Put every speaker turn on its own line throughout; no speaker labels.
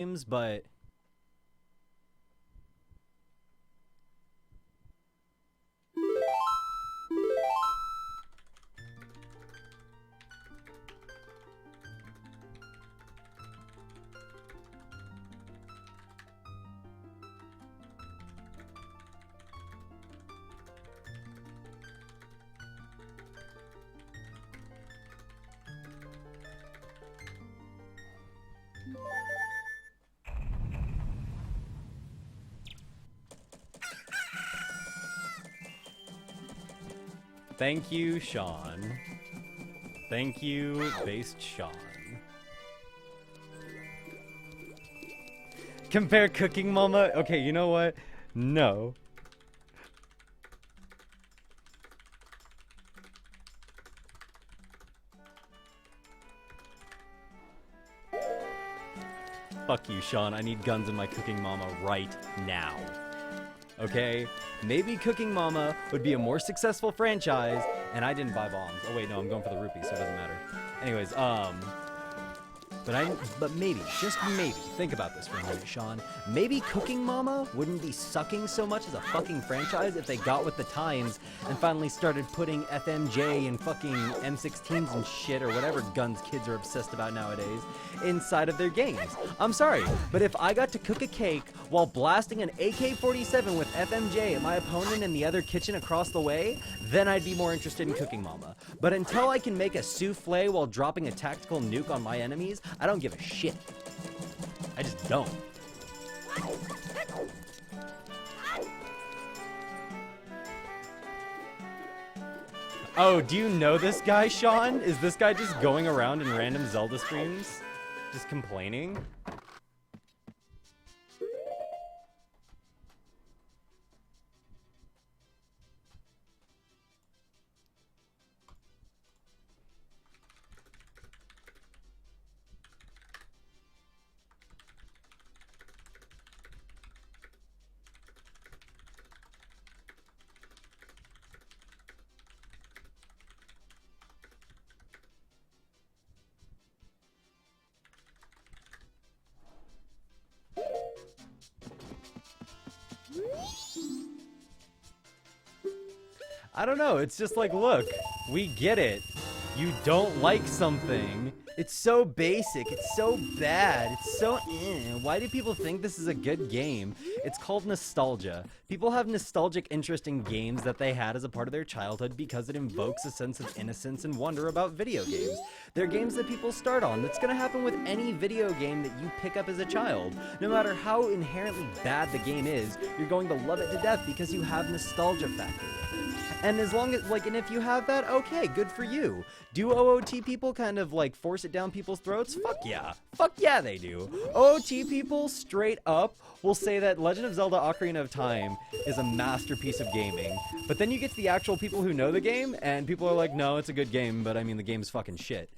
games, but thank you, Sean. Thank you, based Sean. Compare Cooking Mama? Okay, you know what? No. Fuck you, Sean. I need guns in my Cooking Mama right now. Okay? Maybe Cooking Mama would be a more successful franchise, and I didn't buy bombs. Oh wait, no, I'm going for the rupee, so it doesn't matter. Anyways, but maybe, just maybe, think about this for a minute, Sean. Maybe Cooking Mama wouldn't be sucking so much as a fucking franchise if they got with the times and finally started putting FMJ and fucking M16s and shit, or whatever guns kids are obsessed about nowadays, inside of their games. I'm sorry, but if I got to cook a cake while blasting an AK-47 with FMJ at my opponent in the other kitchen across the way, then I'd be more interested in Cooking Mama. But until I can make a souffle while dropping a tactical nuke on my enemies, I don't give a shit. I just don't. Oh, do you know this guy, Sean? Is this guy just going around in random Zelda streams? Just complaining? I don't know, it's just like, look, we get it. You don't like something. It's so basic, it's so bad, it's so Why do people think this is a good game? It's called nostalgia. People have nostalgic interest in games that they had as a part of their childhood because it invokes a sense of innocence and wonder about video games. They're games that people start on. That's gonna happen with any video game that you pick up as a child. No matter how inherently bad the game is, you're going to love it to death because you have nostalgia factor with it. And as long as, like, and if you have that, okay, good for you. Do OOT people kind of, like, force it down people's throats? Fuck yeah. Fuck yeah, they do. OOT people, straight up, will say that Legend of Zelda Ocarina of Time is a masterpiece of gaming. But then you get to the actual people who know the game, and people are like, no, it's a good game, but I mean, the game's fucking shit.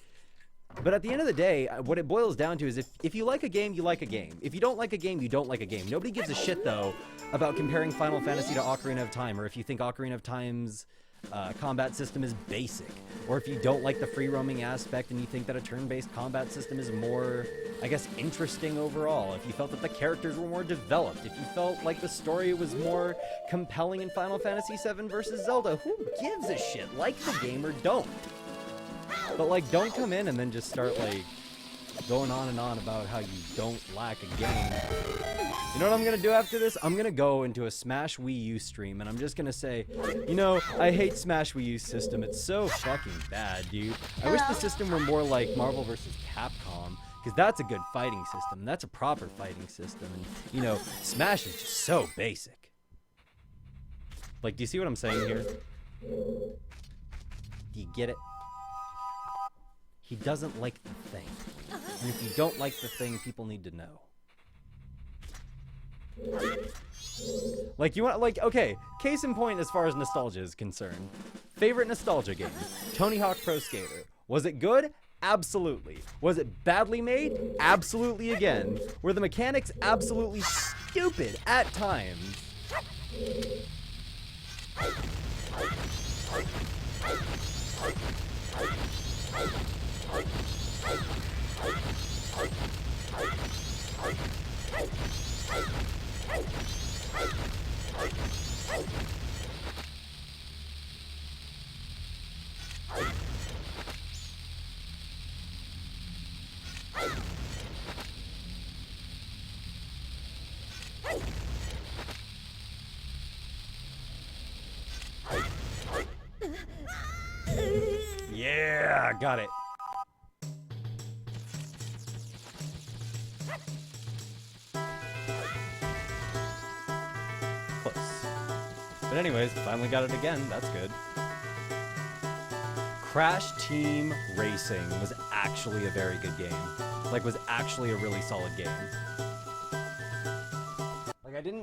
But at the end of the day, what it boils down to is if you like a game, you like a game. If you don't like a game, you don't like a game. Nobody gives a shit, though, about comparing Final Fantasy to Ocarina of Time, or if you think Ocarina of Time's combat system is basic, or if you don't like the free roaming aspect and you think that a turn-based combat system is more, I guess, interesting overall, if you felt that the characters were more developed, if you felt like the story was more compelling in Final Fantasy VII versus Zelda, who gives a shit? Like the game or don't. But, like, don't come in and then just start, like, going on and on about how you don't like a game. You know what I'm gonna do after this? I'm gonna go into a Smash Wii U stream, and I'm just gonna say, you know, I hate Smash Wii U system. It's so fucking bad, dude. I wish the system were more like Marvel vs. Capcom, because that's a good fighting system. That's a proper fighting system. And, you know, Smash is just so basic. Like, do you see what I'm saying here? Do you get it? He doesn't like the thing. And if you don't like the thing, people need to know. Like, you want, like, okay, case in point as far as nostalgia is concerned. Favorite nostalgia game? Tony Hawk Pro Skater. Was it good? Absolutely. Was it badly made? Absolutely again. Were the mechanics absolutely stupid at times? Yeah, got it. Close. But anyways, finally got it again. That's good. Crash Team Racing was actually a very good game. Like, was actually a really solid game.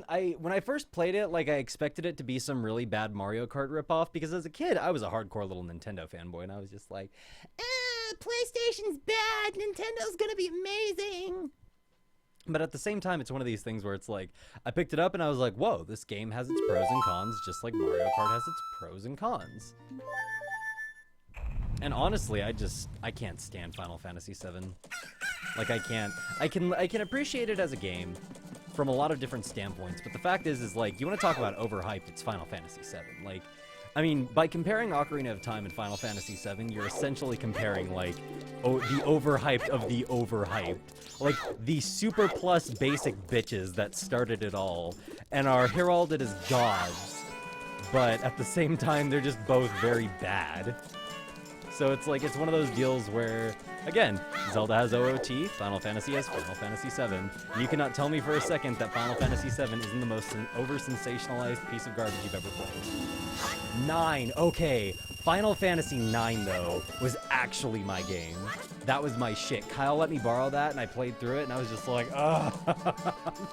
Like, when I first played it, like, I expected it to be some really bad Mario Kart ripoff, because as a kid, I was a hardcore little Nintendo fanboy, and I was just like, PlayStation's bad, Nintendo's gonna be amazing. But at the same time, it's one of these things where it's like, I picked it up and I was like, whoa, this game has its pros and cons, just like Mario Kart has its pros and cons. And honestly, I can't stand Final Fantasy VII. Like, I can appreciate it as a game from a lot of different standpoints, but the fact is like, you want to talk about overhyped, it's Final Fantasy VII. Like, I mean, by comparing Ocarina of Time and Final Fantasy VII, you're essentially comparing, like, the overhyped of the overhyped. Like, the super plus basic bitches that started it all, and are heralded as gods, but at the same time, they're just both very bad. So it's like, it's one of those deals where, again, Zelda has OOT, Final Fantasy has Final Fantasy VII. And you cannot tell me for a second that Final Fantasy VII isn't the most over-sensationalized piece of garbage you've ever played. 9, okay. Final Fantasy 9, though, was actually my game. That was my shit. Kyle let me borrow that, and I played through it, and I was just like, oh,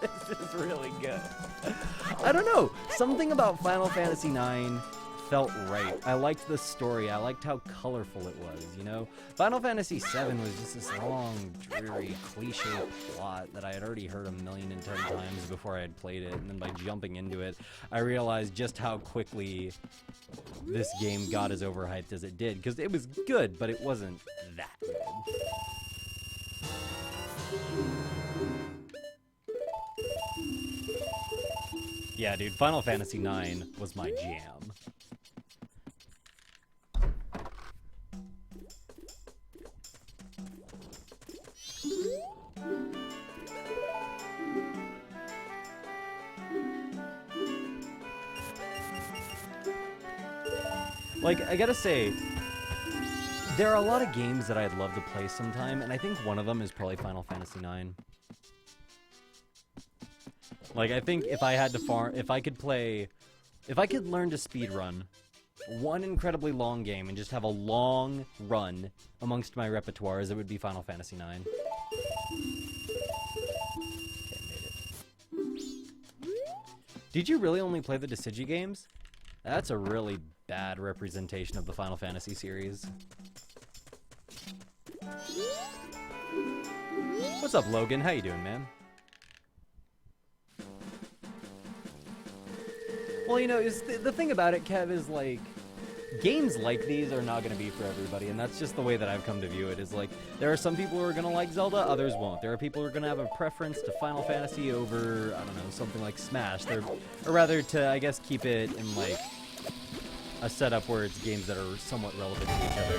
this is really good. I don't know. Something about Final Fantasy 9 felt right. I liked the story. I liked how colorful it was, you know? Final Fantasy VII was just this long, dreary, cliche plot that I had already heard 1,010,000 times before I had played it, and then by jumping into it, I realized just how quickly this game got as overhyped as it did, because it was good, but it wasn't that good. Yeah, dude, Final Fantasy IX was my jam. Like, I gotta say, there are a lot of games that I'd love to play sometime, and I think one of them is probably Final Fantasy IX. Like, I think if I had to if I could learn to speedrun one incredibly long game and just have a long run amongst my repertoires, it would be Final Fantasy IX. Okay, made it. Did you really only play the Decigi games? That's a really bad representation of the Final Fantasy series. What's up, Logan? How you doing, man? Well, you know, the thing about it, Kev, is like, games like these are not going to be for everybody, and that's just the way that I've come to view it, is like, there are some people who are going to like Zelda, others won't. There are people who are going to have a preference to Final Fantasy over, I don't know, something like Smash. Or rather, to, I guess, keep it in, like, a setup where it's games that are somewhat relevant to each other.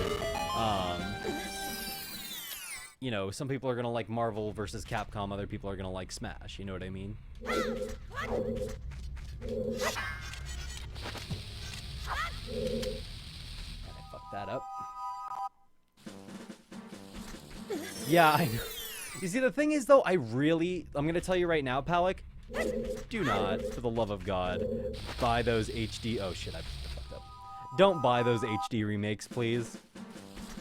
You know, some people are going to like Marvel versus Capcom, other people are going to like Smash, you know what I mean? And I fucked that up. Yeah, I know. You see, the thing is, though, I'm going to tell you right now, Palik, do not, for the love of God, buy those HD... Oh, shit, I fucked up. Don't buy those HD remakes, please.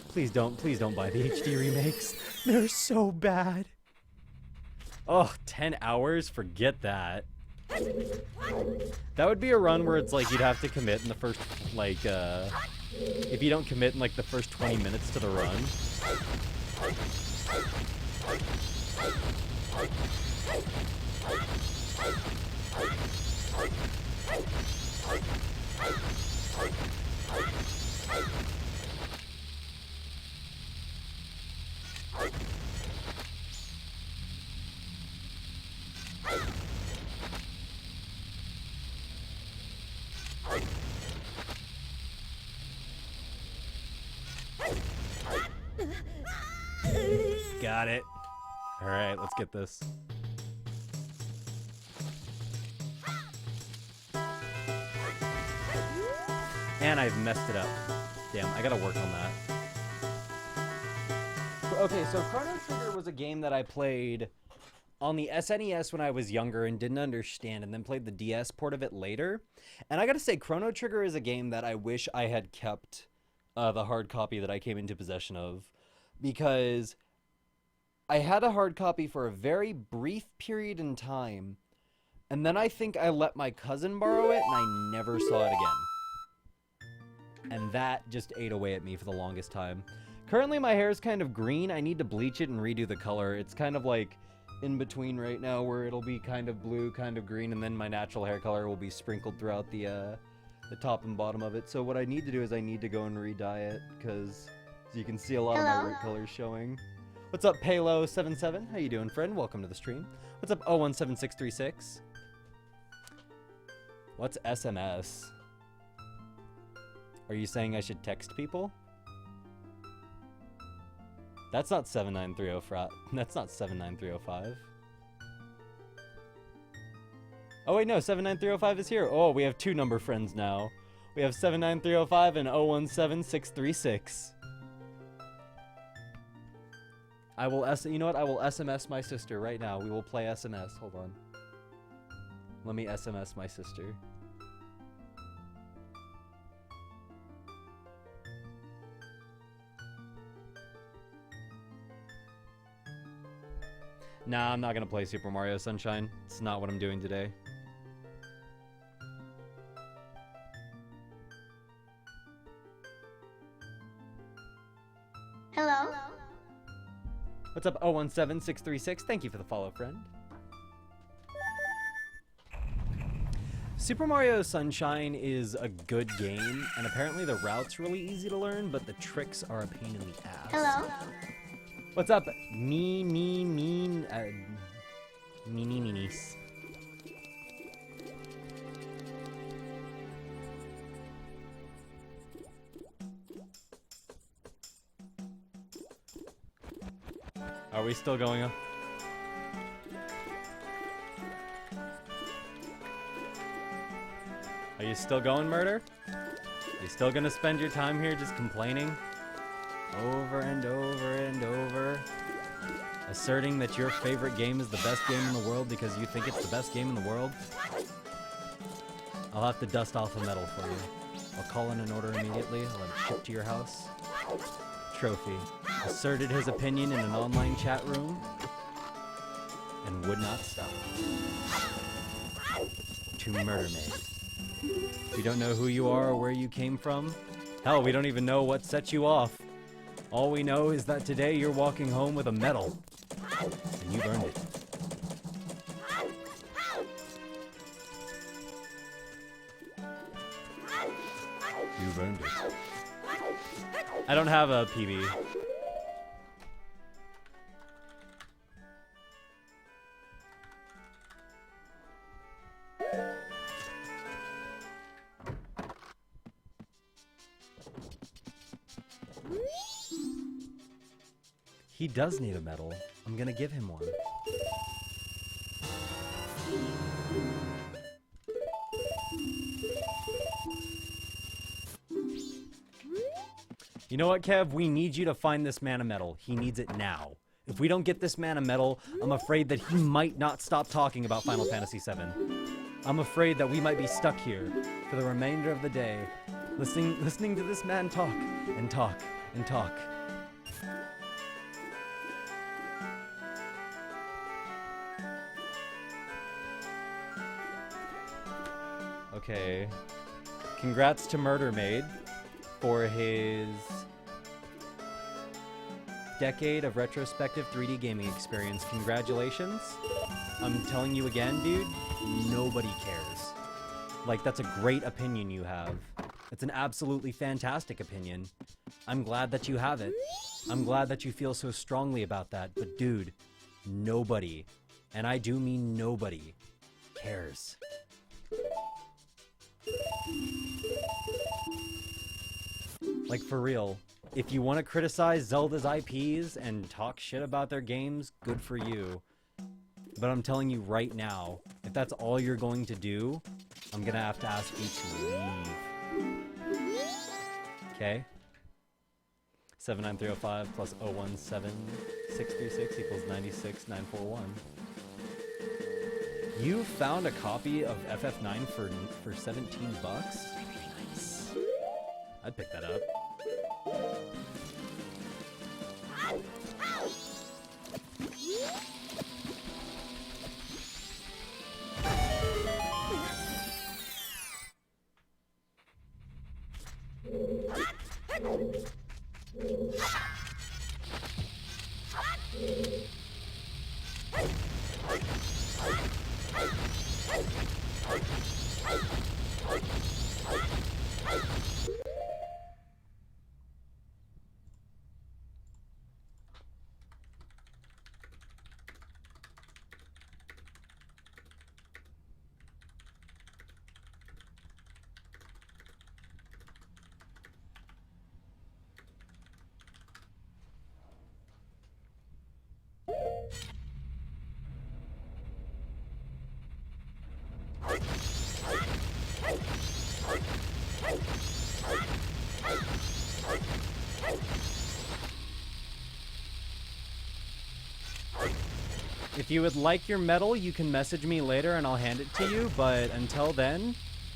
Please don't buy the HD remakes. They're so bad. Oh, 10 hours? Forget that. That would be a run where it's like you'd have to commit in the first, like, if you don't commit in, like, the first 20 minutes to the run. got it. All right, let's get this. And I've messed it up. Damn, I gotta work on that. Okay, so Chrono Trigger was a game that I played on the SNES when I was younger and didn't understand, and then played the DS port of it later. And I gotta say, Chrono Trigger is a game that I wish I had kept the hard copy that I came into possession of, because I had a hard copy for a very brief period in time, and then I think I let my cousin borrow it, and I never saw it again. And that just ate away at me for the longest time. Currently, my hair is kind of green. I need to bleach it and redo the color. It's kind of like in between right now, where it'll be kind of blue, kind of green, and then my natural hair color will be sprinkled throughout the top and bottom of it. So what I need to do is I need to go and re-dye it, because you can see a lot of my root colors showing. What's up, Palo77? How you doing, friend? Welcome to the stream. What's up, 017636? What's SMS? Are you saying I should text people? That's not 79305. That's not 79305. Oh wait, no, 79305 is here. Oh, we have two number friends now. We have 79305 and 017636. I will you know what? I will SMS my sister right now. We will play SMS. Hold on. Let me SMS my sister. Nah, I'm not gonna play Super Mario Sunshine. It's not what I'm doing today.
Hello?
What's up, 017636? Thank you for the follow, friend. Super Mario Sunshine is a good game, and apparently the route's really easy to learn, but the tricks are a pain in the ass.
Hello?
What's up? Meanies. Are we still going up? Are you still going, Murder? Are you still gonna spend your time here just complaining? Over and over and over, asserting that your favorite game is the best game in the world because you think it's the best game in the world? I'll have to dust off a medal for you. I'll call in an order immediately. I'll have it shipped to your house. Trophy. Asserted his opinion in an online chat room and would not stop. To Murder Maid. We don't know who you are or where you came from. Hell, we don't even know what set you off. All we know is that today you're walking home with a medal. And you've earned it. You've earned it. I don't have a PB. He does need a medal. I'm gonna give him one. You know what, Kev? We need you to find this man a medal. He needs it now. If we don't get this man a medal, I'm afraid that he might not stop talking about Final Fantasy VII. I'm afraid that we might be stuck here for the remainder of the day, listening to this man talk and talk and talk. Okay. Congrats to Murder Maid for his decade of retrospective 3D gaming experience. Congratulations. I'm telling you again, dude, nobody cares. Like, that's a great opinion you have. It's an absolutely fantastic opinion. I'm glad that you have it. I'm glad that you feel so strongly about that. But dude, nobody, and I do mean nobody, cares. Like, for real. If you want to criticize Zelda's IPs and talk shit about their games, good for you. But I'm telling you right now, if that's all you're going to do, I'm gonna have to ask you to leave. Okay? 79305 plus 017636 equals 96941. You found a copy of FF9 for $17 bucks? Nice. I'd pick that up. If you would like your medal, you can message me later and I'll hand it to you, but until then,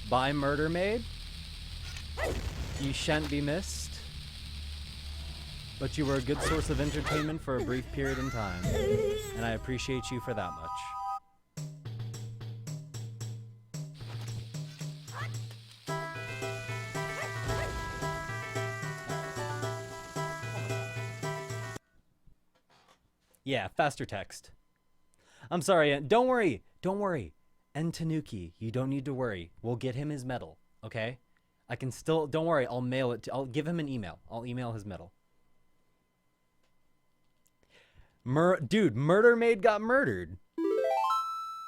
bye Murder Maid. You shan't be missed. But you were a good source of entertainment for a brief period in time, and I appreciate you for that much. Yeah, faster text. I'm sorry, don't worry, And Tanuki, you don't need to worry. We'll get him his medal, okay? I can still, don't worry, I'll mail it, I'll give him an email. I'll email his medal. Dude, Murder Maid got murdered.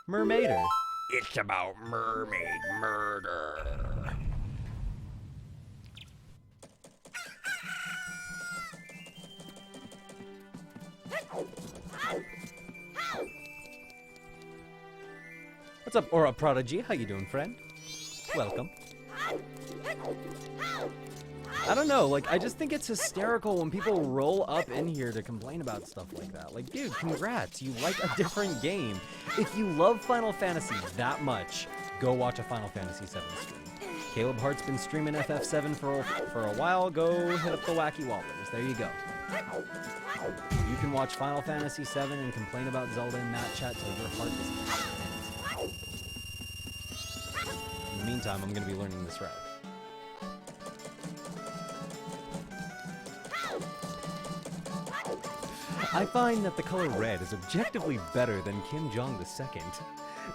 Mermaider. It's about mermaid murder. What's up, Aura Prodigy? How you doing, friend? Welcome. I don't know, like, I just think it's hysterical when people roll up in here to complain about stuff like that. Like, dude, congrats, you like a different game. If you love Final Fantasy that much, go watch a Final Fantasy VII stream. Caleb Hart's been streaming FF7 for a while. Go hit up the Wacky Wallers. There you go. You can watch Final Fantasy VII and complain about Zelda in that chat till your heart is content. In the meantime, I'm going to be learning this route. I find that the color red is objectively better than Kim Jong II.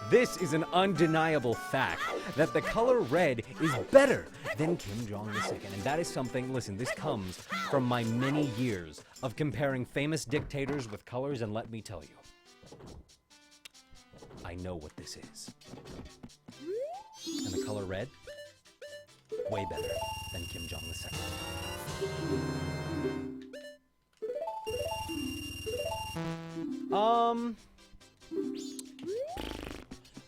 This is an undeniable fact that the color red is better than Kim Jong II. And that is something, listen, this comes from my many years of comparing famous dictators with colors, and let me tell you, I know what this is. And the color red, way better than Kim Jong II.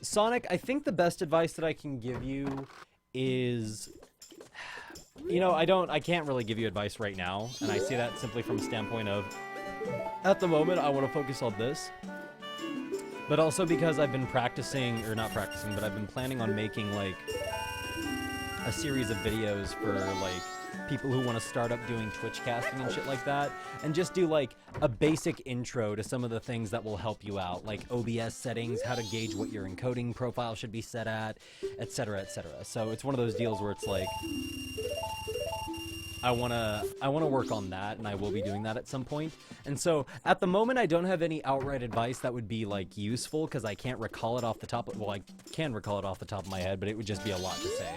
Sonic, I think the best advice that I can give you is, you know, I can't really give you advice right now, and I say that simply from a standpoint of, at the moment, I want to focus on this, but also because I've been practicing, or not practicing, but I've been planning on making, like, a series of videos for, like, people who want to start up doing Twitch casting and shit like that, and just do like a basic intro to some of the things that will help you out, like OBS settings, how to gauge what your encoding profile should be set at, etc., etc. So it's one of those deals where it's like, I wanna work on that, and I will be doing that at some point. And so at the moment, I don't have any outright advice that would be like useful, because I can't recall it off the top. Well, I can recall it off the top of my head, but it would just be a lot to say.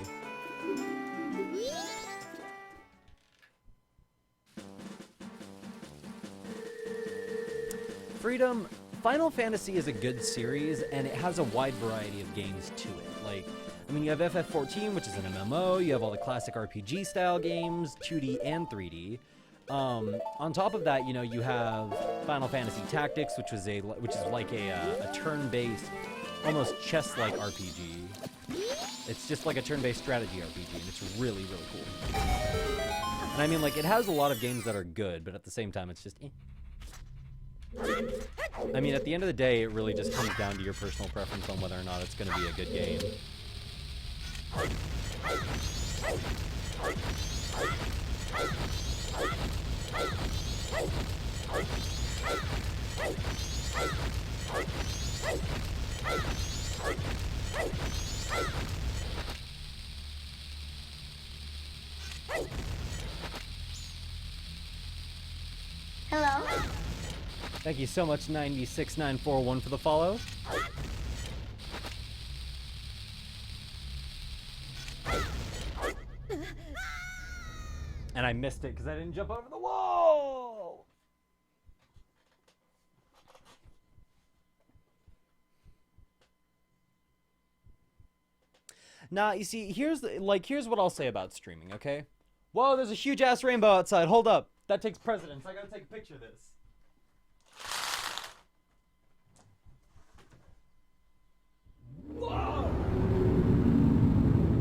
Freedom, Final Fantasy is a good series, and it has a wide variety of games to it. Like, I mean, you have FF14, which is an MMO, you have all the classic RPG-style games, 2D and 3D. On top of that, you know, you have Final Fantasy Tactics, which is like a turn-based, almost chess-like RPG. It's just like a turn-based strategy RPG, and it's really, really cool. And I mean, like, it has a lot of games that are good, but at the same time, it's just I mean, at the end of the day, it really just comes down to your personal preference on whether or not it's going to be a good game.
Hello?
Thank you so much, 96941, for the follow. And I missed it because I didn't jump over the wall! Nah, you see, here's what I'll say about streaming, okay? Whoa, there's a huge ass rainbow outside. Hold up. That takes precedence. I gotta take a picture of this. Whoa!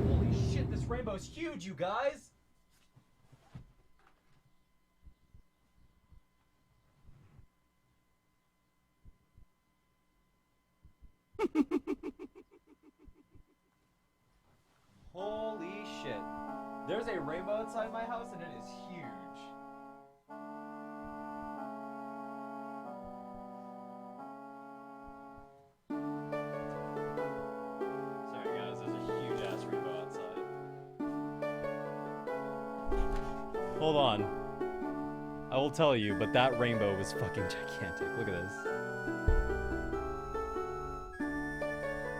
Holy shit, this rainbow's huge, you guys! Holy shit. There's a rainbow outside my house and it is huge. Sorry guys, there's a huge ass rainbow outside. Hold on. I will tell you, but that rainbow was fucking gigantic. Look at this.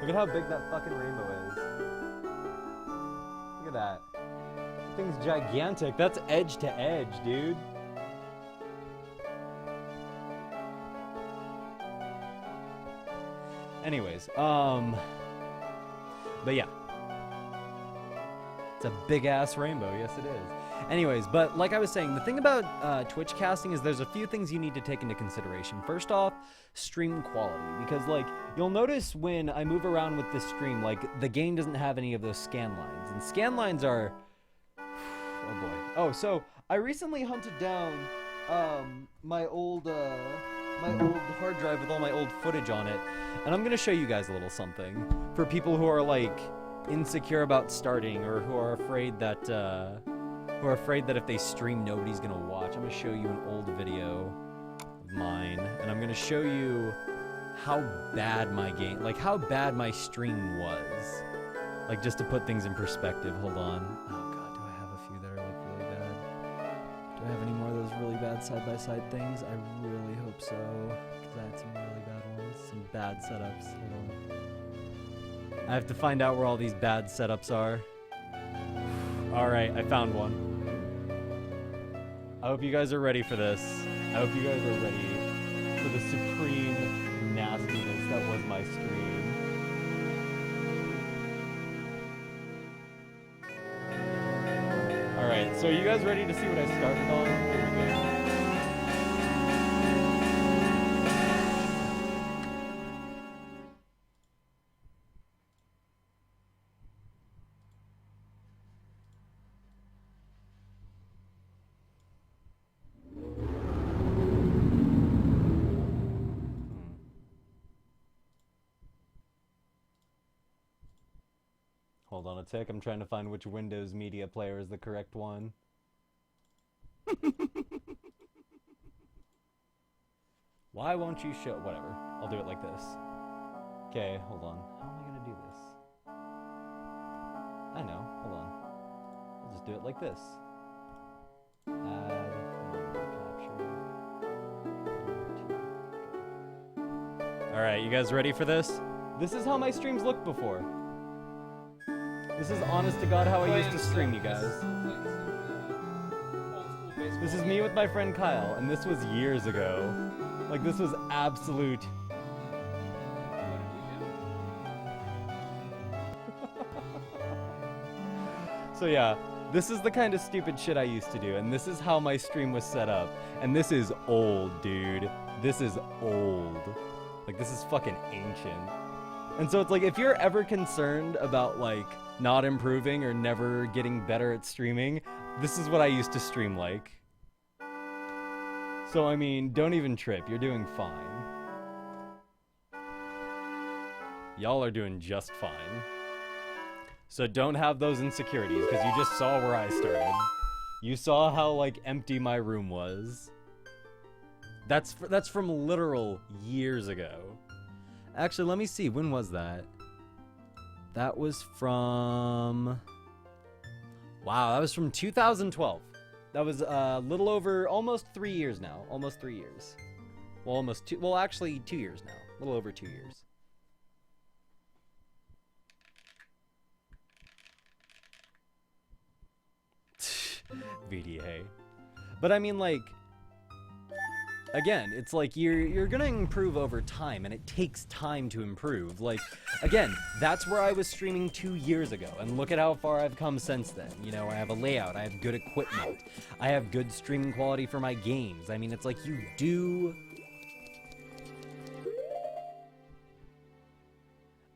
Look at how big that fucking rainbow is. Look at that. That thing's gigantic. That's edge to edge, dude. Anyways, but yeah. It's a big ass rainbow, yes it is. Anyways, but like I was saying, the thing about Twitch casting is there's a few things you need to take into consideration. First off, stream quality, because like you'll notice when I move around with this stream, like the game doesn't have any of those scan lines, and scan lines are oh boy. Oh, so I recently hunted down my old hard drive with all my old footage on it, and I'm gonna show you guys a little something for people who are like insecure about starting, or who are afraid that if they stream nobody's gonna watch. I'm gonna show you an old video of mine, and I'm gonna show you how bad how bad my stream was. Like, just to put things in perspective. Hold on. Oh god, do I have a few that are like really bad? Do I have any more of those really bad side-by-side things? I really hope so, because I had some really bad ones, some bad setups. Hold on. I have to find out where all these bad setups are. Alright, I found one. I hope you guys are ready for this. I hope you guys are ready for the supreme nastiness that was my stream. Alright, so are you guys ready to see what I started on? Here we go. Hold on a tick, I'm trying to find which Windows Media Player is the correct one. Why won't you show... Whatever, I'll do it like this. Okay, hold on. How am I gonna do this? I know, hold on. I'll just do it like this. Add, capture. Alright, you guys ready for this? This is how my streams looked before. This is honest to God how I used to stream, you guys. This is me with my friend Kyle, and this was years ago. Like, this was absolute... So yeah, This is the kind of stupid shit I used to do, and this is how my stream was set up. And this is old, dude. This is old. Like, this is fucking ancient. And so it's like, if you're ever concerned about, like, not improving or never getting better at streaming, this is what I used to stream like. So, I mean, don't even trip. You're doing fine. Y'all are doing just fine. So don't have those insecurities, because you just saw where I started. You saw how, like, empty my room was. That's from literal years ago. Actually, let me see. When was that? That was from... Wow, that was from 2012. That was a little over, almost 3 years now. Almost 3 years. Well, almost two, well, actually 2 years now. A little over 2 years. VDA. But I mean, like, again, it's like you're gonna improve over time, and it takes time to improve. Like, again, that's where I was streaming 2 years ago, and look at how far I've come since then. You know, I have a layout, I have good equipment, I have good streaming quality for my games. I mean, it's like you do...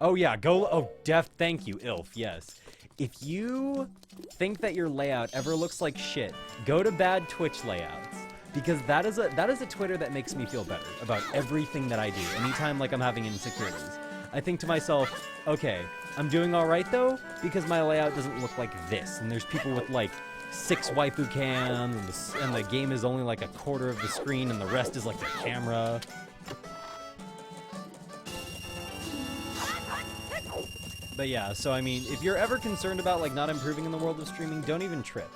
Oh yeah, go... Oh, thank you, Ilf, yes. If you think that your layout ever looks like shit, go to bad Twitch layouts. Because that is a Twitter that makes me feel better about everything that I do. Anytime, like, I'm having insecurities, I think to myself, okay, I'm doing all right though, because my layout doesn't look like this. And there's people with like 6 waifu cams, and the game is only like a quarter of the screen, and the rest is like the camera. But yeah, so I mean, if you're ever concerned about, like, not improving in the world of streaming, don't even trip.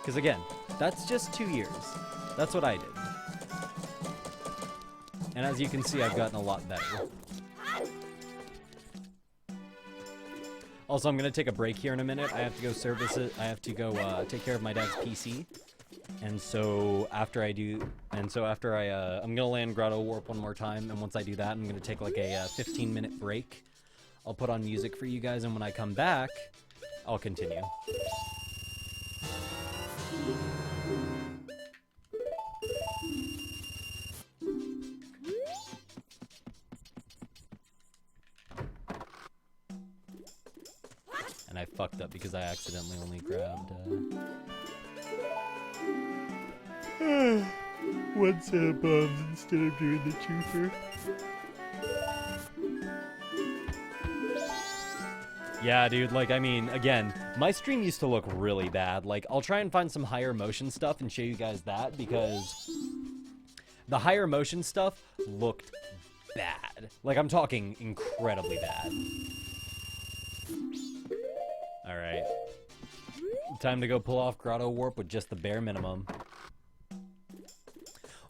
Because again, that's just 2 years. That's what I did. And as you can see, I've gotten a lot better. Also, I'm gonna take a break here in a minute. I have to go service it. I have to go take care of my dad's PC. And so after I do, I'm gonna land Grotto Warp one more time. And once I do that, I'm gonna take like a 15-minute break. I'll put on music for you guys, and when I come back, I'll continue. And I fucked up because I accidentally only grabbed, one set of bombs instead of doing the trooper. Yeah, dude, like, I mean, again, my stream used to look really bad. Like, I'll try and find some higher motion stuff and show you guys that, because the higher motion stuff looked bad. Like, I'm talking incredibly bad. Alright. Time to go pull off Grotto Warp with just the bare minimum.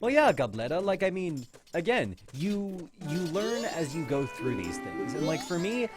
Well, yeah, Gobletta, like, I mean, again, you learn as you go through these things. And, like, for me,